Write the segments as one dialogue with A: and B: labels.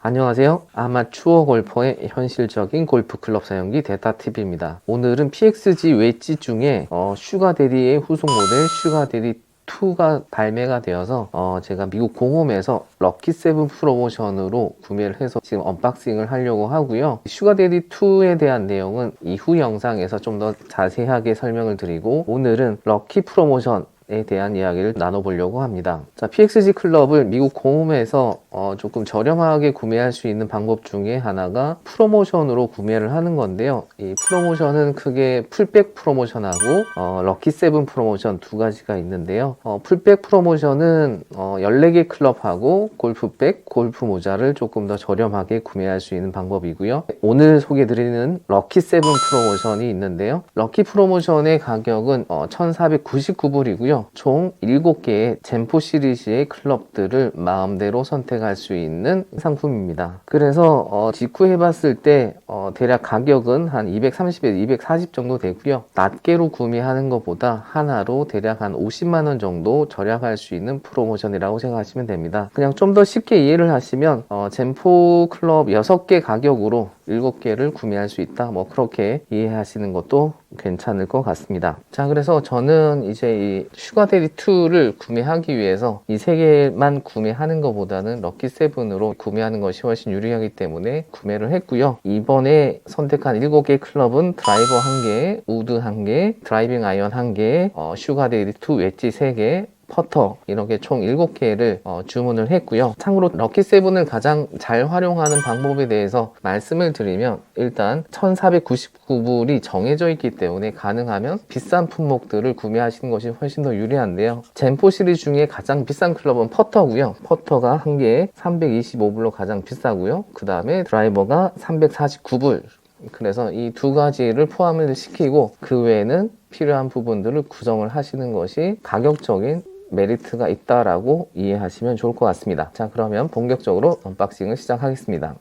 A: 안녕하세요. 아마추어 골퍼의 현실적인 골프 클럽 사용기 데타팁입니다. 오늘은 PXG 웨지 중에 슈가데디의 후속 모델 슈가데디 2가 발매가 되어서 제가 미국 공홈에서 럭키7 프로모션으로 구매를 해서 지금 언박싱을 하려고 하고요. 슈가데디 2에 대한 내용은 이후 영상에서 좀 더 자세하게 설명을 드리고, 오늘은 럭키 프로모션 에 대한 이야기를 나눠보려고 합니다. 자, PXG 클럽을 미국 공홈에서 조금 저렴하게 구매할 수 있는 방법 중에 하나가 프로모션으로 구매를 하는 건데요. 이 프로모션은 크게 풀백 프로모션하고 럭키7 프로모션 두 가지가 있는데요. 풀백 프로모션은 14개 클럽하고 골프백, 골프 모자를 조금 더 저렴하게 구매할 수 있는 방법이고요. 오늘 소개드리는 럭키7 프로모션이 있는데요. 럭키 프로모션의 가격은 1,499불이고요. 총 7개의 젠포 시리즈의 클럽들을 마음대로 선택할 수 있는 상품입니다. 그래서 직구해봤을 때 대략 가격은 한 230에서 240 정도 되고요. 낱개로 구매하는 것보다 하나로 대략 한 50만원 정도 절약할 수 있는 프로모션이라고 생각하시면 됩니다. 그냥 좀 더 쉽게 이해를 하시면 젠포 클럽 6개 가격으로 7개를 구매할 수 있다, 뭐 그렇게 이해하시는 것도 괜찮을 것 같습니다. 자, 그래서 저는 이제 이 슈가데디 2를 구매하기 위해서 이 3개만 구매하는 것보다는 럭키7으로 구매하는 것이 훨씬 유리하기 때문에 구매를 했고요. 이번에 선택한 7개 클럽은 드라이버 1개, 우드 1개, 드라이빙 아이언 1개, 슈가데디 2 웨지 3개, 퍼터, 이렇게 총 7개를 주문을 했고요. 참고로 럭키7을 가장 잘 활용하는 방법에 대해서 말씀을 드리면, 일단 1,499불이 정해져 있기 때문에 가능하면 비싼 품목들을 구매하시는 것이 훨씬 더 유리한데요. 젠포 시리즈 중에 가장 비싼 클럽은 퍼터고요. 퍼터가 한 개에 325불로 가장 비싸고요. 그 다음에 드라이버가 349불. 그래서 이 두 가지를 포함을 시키고 그 외에는 필요한 부분들을 구성을 하시는 것이 가격적인 메리트가 있다라고 이해하시면 좋을 것 같습니다. 자, 그러면 본격적으로 언박싱을 시작하겠습니다.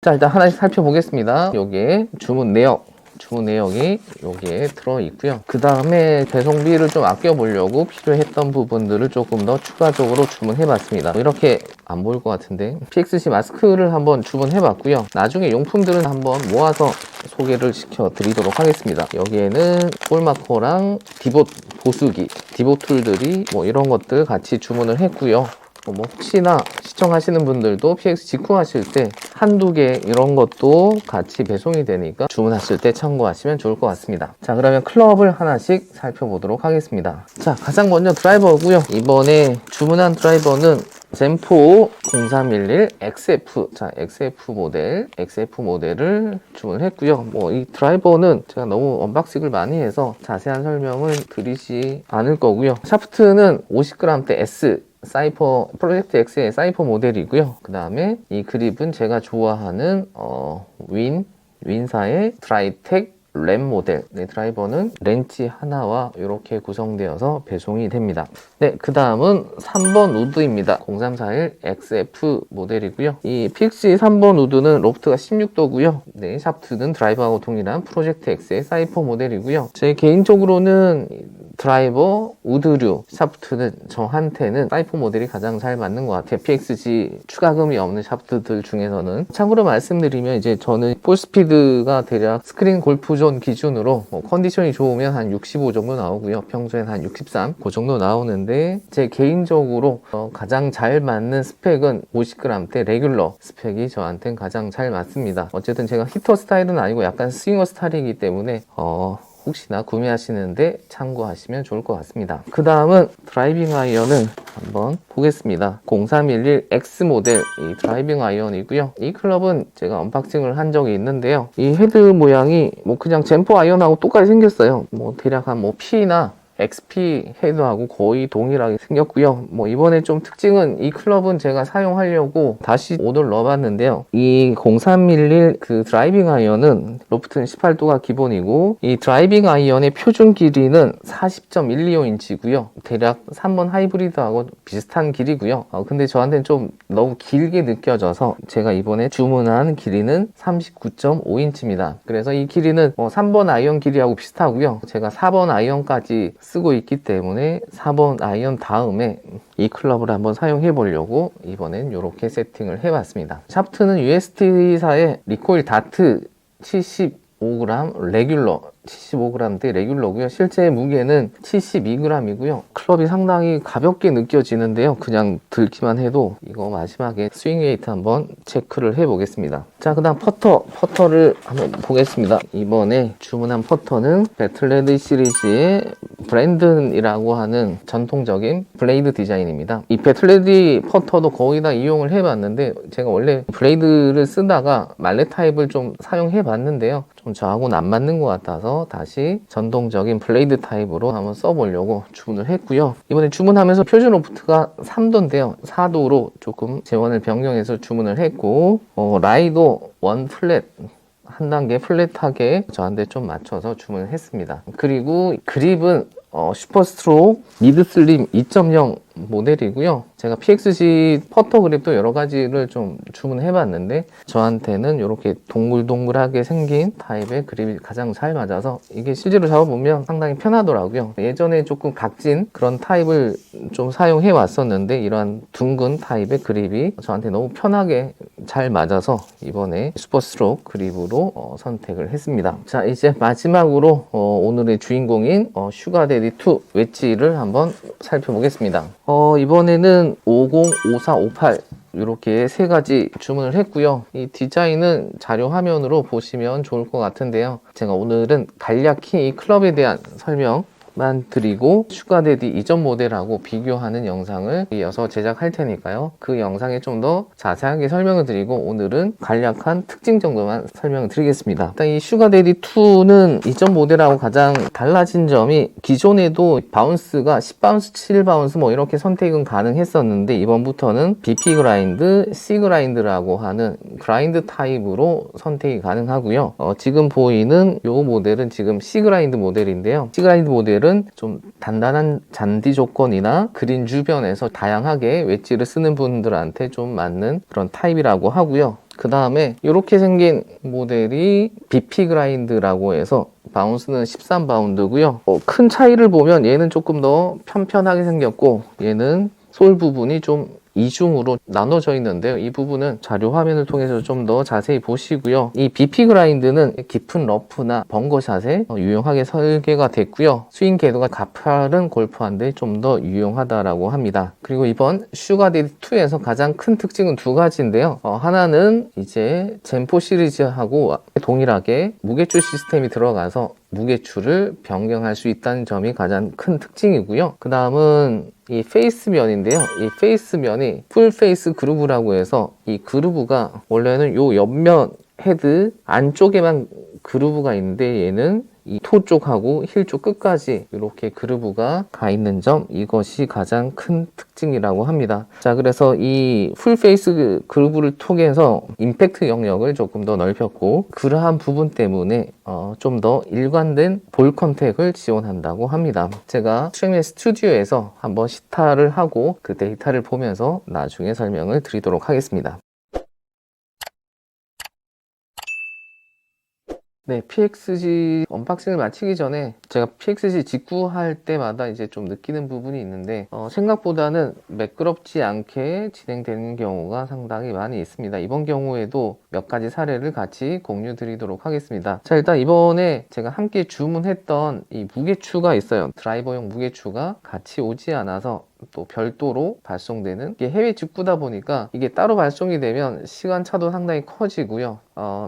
A: 자, 일단 하나씩 살펴보겠습니다. 여기에 주문 내역이 여기에 들어있고요. 그 다음에 배송비를 좀 아껴보려고 필요했던 부분들을 조금 더 추가적으로 주문해봤습니다. 이렇게 안 보일 것 같은데 PXG 마스크를 한번 주문해봤고요. 나중에 용품들은 한번 모아서 소개를 시켜드리도록 하겠습니다. 여기에는 볼마커랑 디봇 보수기, 디봇 툴들이 뭐 이런 것들 같이 주문을 했고요. 뭐 혹시나 시청하시는 분들도 PX 직구하실 때 한두 개 이런 것도 같이 배송이 되니까 주문하실 때 참고하시면 좋을 것 같습니다. 자, 그러면 클럽을 하나씩 살펴보도록 하겠습니다. 자, 가장 먼저 드라이버고요. 이번에 주문한 드라이버는 젠포 0311 XF, 자, XF 모델을 주문했고요. 뭐 이 드라이버는 제가 너무 언박싱을 많이 해서 자세한 설명을 드리지 않을 거고요. 샤프트는 50g대 S 사이퍼 프로젝트 X의 사이퍼 모델이고요. 그 다음에 이 그립은 제가 좋아하는 윈사의 드라이텍 램 모델. 네, 드라이버는 렌치 하나와 이렇게 구성되어서 배송이 됩니다. 네, 그 다음은 3번 우드입니다. 0341 XF 모델이고요. 이 PXG 3번 우드는 로프트가 16도고요. 네, 샤프트는 드라이버하고 동일한 프로젝트 X의 사이퍼 모델이고요. 제 개인적으로는 드라이버, 우드류, 샤프트는 저한테는 사이퍼 모델이 가장 잘 맞는 것 같아요. PXG 추가금이 없는 샤프트들 중에서는. 참고로 말씀드리면 이제 저는 볼 스피드가 대략 스크린 골프존 기준으로 컨디션이 좋으면 한 65 정도 나오고요. 평소엔 한 63, 그 정도 나오는데 제 개인적으로 가장 잘 맞는 스펙은 50g대 레귤러 스펙이 저한테는 가장 잘 맞습니다. 어쨌든 제가 히터 스타일은 아니고 약간 스윙어 스타일이기 때문에 혹시나 구매하시는데 참고하시면 좋을 것 같습니다. 그 다음은 드라이빙 아이언을 한번 보겠습니다. 0311 X 모델 이 드라이빙 아이언이고요. 이 클럽은 제가 언박싱을 한 적이 있는데요. 이 헤드 모양이 뭐 그냥 젠포 아이언하고 똑같이 생겼어요. 뭐 대략 한 P나 XP 헤드하고 거의 동일하게 생겼고요. 뭐 이번에 좀 특징은 이 클럽은 제가 사용하려고 다시 오더를 넣어봤는데요. 이 0311 그 드라이빙 아이언은 로프트는 18도가 기본이고 이 드라이빙 아이언의 표준 길이는 40.125인치고요. 대략 3번 하이브리드하고 비슷한 길이고요. 근데 저한테는 좀 너무 길게 느껴져서 제가 이번에 주문한 길이는 39.5인치입니다. 그래서 이 길이는 3번 아이언 길이하고 비슷하고요. 제가 4번 아이언까지 쓰고 있기 때문에 4번 아이언 다음에 이 클럽을 한번 사용해 보려고 이번엔 이렇게 세팅을 해봤습니다. 샤프트는 UST사의 리코일 다트 75g 레귤러 75g대 레귤러고요. 실제 무게는 72g이고요. 클럽이 상당히 가볍게 느껴지는데요. 그냥 들기만 해도 이거 마지막에 스윙 웨이트 한번 체크를 해 보겠습니다. 자, 그 다음 퍼터를 한번 보겠습니다. 이번에 주문한 퍼터는 배틀레드 시리즈의 브랜든이라고 하는 전통적인 블레이드 디자인입니다. 이 배틀레드 퍼터도 거의 다 이용을 해봤는데 제가 원래 블레이드를 쓰다가 말레 타입을 좀 사용해 봤는데요. 좀 저하고는 안 맞는 것 같아서 다시 전통적인 블레이드 타입으로 한번 써보려고 주문을 했고요. 이번에 주문하면서 표준 로프트가 3도인데요. 4도로 조금 재원을 변경해서 주문을 했고 라이도 원 플랫 한 단계 플랫하게 저한테 좀 맞춰서 주문을 했습니다. 그리고 그립은 슈퍼스트로크 미드 슬림 2.0 모델이고요. 제가 PXG 퍼터 그립도 여러 가지를 좀 주문해 봤는데 저한테는 이렇게 동글동글하게 생긴 타입의 그립이 가장 잘 맞아서 이게 실제로 잡아보면 상당히 편하더라고요. 예전에 조금 각진 그런 타입을 좀 사용해 왔었는데 이러한 둥근 타입의 그립이 저한테 너무 편하게 잘 맞아서 이번에 슈퍼스트로크 그립으로 선택을 했습니다. 자, 이제 마지막으로 오늘의 주인공인 슈가데디2 웨지를 한번 살펴보겠습니다. 이번에는 50, 54, 58 이렇게 세 가지 주문을 했고요. 이 디자인은 자료 화면으로 보시면 좋을 것 같은데요. 제가 오늘은 간략히 이 클럽에 대한 설명 만 드리고 슈가데디 이전 모델하고 비교하는 영상을 이어서 제작할 테니까요. 그 영상에 좀 더 자세하게 설명을 드리고 오늘은 간략한 특징 정도만 설명을 드리겠습니다. 일단 이 슈가데디 2는 이전 모델하고 가장 달라진 점이 기존에도 바운스가 10바운스, 7바운스 뭐 이렇게 선택은 가능했었는데 이번부터는 BP 그라인드, C 그라인드라고 하는 그라인드 타입으로 선택이 가능하고요. 지금 보이는 이 모델은 지금 C 그라인드 모델인데요. C 그라인드 모델 좀 단단한 잔디 조건이나 그린 주변에서 다양하게 웨지를 쓰는 분들한테 좀 맞는 그런 타입이라고 하고요. 그 다음에 이렇게 생긴 모델이 BP 그라인드라고 해서 바운스는 13바운드고요. 큰 차이를 보면 얘는 조금 더 편편하게 생겼고 얘는 솔 부분이 좀 이중으로 나눠져 있는데요. 이 부분은 자료 화면을 통해서 좀 더 자세히 보시고요. 이 BP 그라인드는 깊은 러프나 벙커샷에 유용하게 설계가 됐고요. 스윙 궤도가 가파른 골프한데 좀 더 유용하다라고 합니다. 그리고 이번 슈가데디 2에서 가장 큰 특징은 두 가지인데요. 하나는 이제 젠포 시리즈하고 동일하게 무게추 시스템이 들어가서 무게추를 변경할 수 있다는 점이 가장 큰 특징이고요. 그 다음은 이 페이스 면인데요. 이 페이스 면이 풀 페이스 그루브라고 해서 이 그루브가 원래는 요 옆면 헤드 안쪽에만 그루브가 있는데 얘는 이 토 쪽하고 힐 쪽 끝까지 이렇게 그루브가 가 있는 점, 이것이 가장 큰 특징이라고 합니다. 자, 그래서 이 풀페이스 그루브를 통해서 임팩트 영역을 조금 더 넓혔고 그러한 부분 때문에 좀 더 일관된 볼 컨택을 지원한다고 합니다. 제가 트랙맨 스튜디오에서 한번 시타를 하고 그 데이터를 보면서 나중에 설명을 드리도록 하겠습니다. 네, PXG 언박싱을 마치기 전에 제가 PXG 직구할 때마다 이제 좀 느끼는 부분이 있는데 생각보다는 매끄럽지 않게 진행되는 경우가 상당히 많이 있습니다. 이번 경우에도 몇 가지 사례를 같이 공유 드리도록 하겠습니다. 자, 일단 이번에 제가 함께 주문했던 이 무게추가 있어요. 드라이버용 무게추가 같이 오지 않아서 또 별도로 발송되는, 이게 해외 직구다 보니까 이게 따로 발송이 되면 시간차도 상당히 커지고요.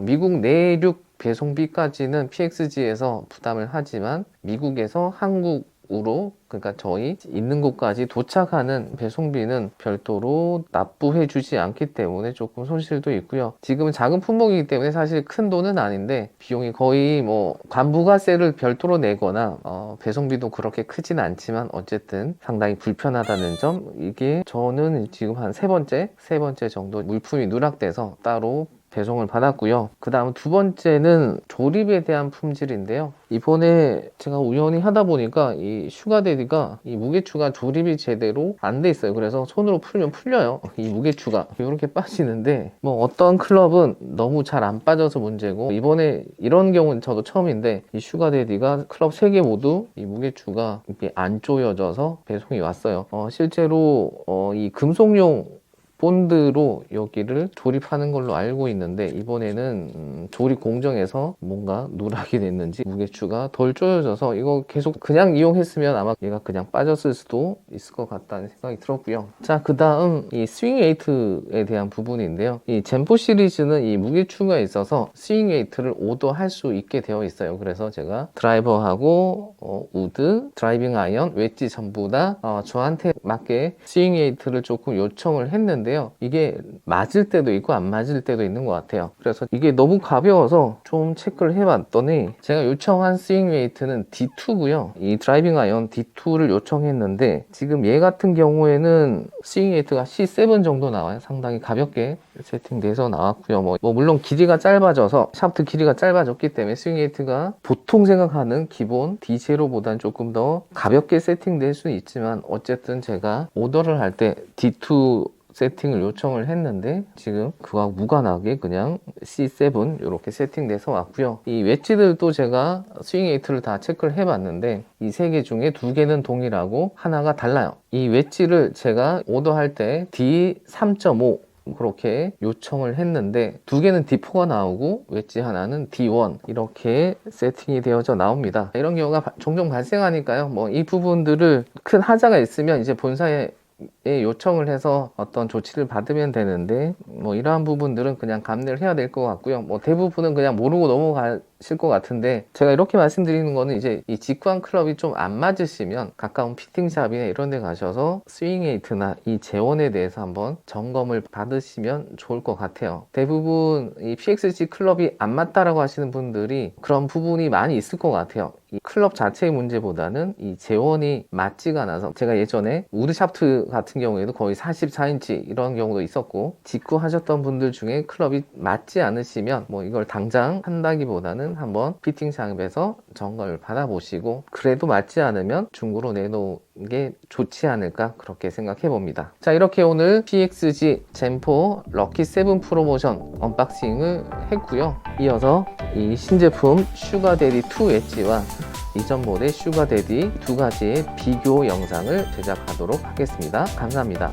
A: 미국 내륙 배송비까지는 PXG에서 부담을 하지만 미국에서 한국으로, 그러니까 저희 있는 곳까지 도착하는 배송비는 별도로 납부해 주지 않기 때문에 조금 손실도 있고요. 지금은 작은 품목이기 때문에 사실 큰 돈은 아닌데 비용이 거의 뭐 관부가세를 별도로 내거나 배송비도 그렇게 크진 않지만 어쨌든 상당히 불편하다는 점, 이게 저는 지금 한 세 번째 정도 물품이 누락돼서 따로 배송을 받았고요. 그 다음 두 번째는 조립에 대한 품질인데요. 이번에 제가 우연히 하다 보니까 이 슈가데디가 이 무게추가 조립이 제대로 안 돼 있어요. 그래서 손으로 풀면 풀려요. 이 무게추가 이렇게 빠지는데, 뭐 어떤 클럽은 너무 잘 안 빠져서 문제고, 이번에 이런 경우는 저도 처음인데 이 슈가데디가 클럽 3개 모두 이 무게추가 이렇게 안 조여져서 배송이 왔어요. 실제로 이 금속용 본드로 여기를 조립하는 걸로 알고 있는데, 이번에는 조립 공정에서 뭔가 누락이 됐는지 무게추가 덜 조여져서 이거 계속 그냥 이용했으면 아마 얘가 그냥 빠졌을 수도 있을 것 같다는 생각이 들었고요. 자, 그 다음 이 스윙 웨이트에 대한 부분인데요. 이 젠포 시리즈는 이 무게추가 있어서 스윙 웨이트를 오더할 수 있게 되어 있어요. 그래서 제가 드라이버하고 우드, 드라이빙 아이언, 웨지 전부 다 저한테 맞게 스윙 웨이트를 조금 요청을 했는데, 이게 맞을 때도 있고 안 맞을 때도 있는 것 같아요. 그래서 이게 너무 가벼워서 좀 체크를 해봤더니 제가 요청한 스윙 웨이트는 D2고요. 이 드라이빙 아이언 D2를 요청했는데 지금 얘 같은 경우에는 스윙 웨이트가 C7 정도 나와요. 상당히 가볍게 세팅돼서 나왔고요. 뭐 물론 길이가 짧아져서 샤프트 길이가 짧아졌기 때문에 스윙 웨이트가 보통 생각하는 기본 D0보다는 조금 더 가볍게 세팅될 수는 있지만, 어쨌든 제가 오더를 할 때 D2 세팅을 요청을 했는데 지금 그와 무관하게 그냥 C7 이렇게 세팅돼서 왔고요. 이 웨지들도 제가 스윙 웨이트를 다 체크를 해봤는데 이 3개 중에 2개는 동일하고 하나가 달라요. 이 웨지를 제가 오더할 때 D3.5 그렇게 요청을 했는데 2개는 D4가 나오고 웨지 하나는 D1 이렇게 세팅이 되어져 나옵니다. 이런 경우가 종종 발생하니까요. 뭐 이 부분들을 큰 하자가 있으면 이제 본사에 요청을 해서 어떤 조치를 받으면 되는데, 뭐 이러한 부분들은 그냥 감내를 해야 될 것 같고요. 뭐 대부분은 그냥 모르고 넘어가실 것 같은데, 제가 이렇게 말씀드리는 거는 이제 이 직관 클럽이 좀 안 맞으시면 가까운 피팅샵이나 이런 데 가셔서 스윙 웨이트나 이 재원에 대해서 한번 점검을 받으시면 좋을 것 같아요. 대부분 이 PXG 클럽이 안 맞다라고 하시는 분들이 그런 부분이 많이 있을 것 같아요. 이 클럽 자체의 문제보다는 이 재원이 맞지가 않아서, 제가 예전에 우드 샤프트 같은 경우에도 거의 44인치 이런 경우도 있었고, 직구 하셨던 분들 중에 클럽이 맞지 않으시면 뭐 이걸 당장 한다기보다는 한번 피팅샵에서 점검을 받아보시고, 그래도 맞지 않으면 중고로 내놓은 게 좋지 않을까 그렇게 생각해 봅니다. 자, 이렇게 오늘 PXG 젠포 럭키 7 프로모션 언박싱을 했고요. 이어서 이 신제품 슈가데디 2 웨지와 이전 모델 슈가데디 2가지의 비교 영상을 제작하도록 하겠습니다. 감사합니다.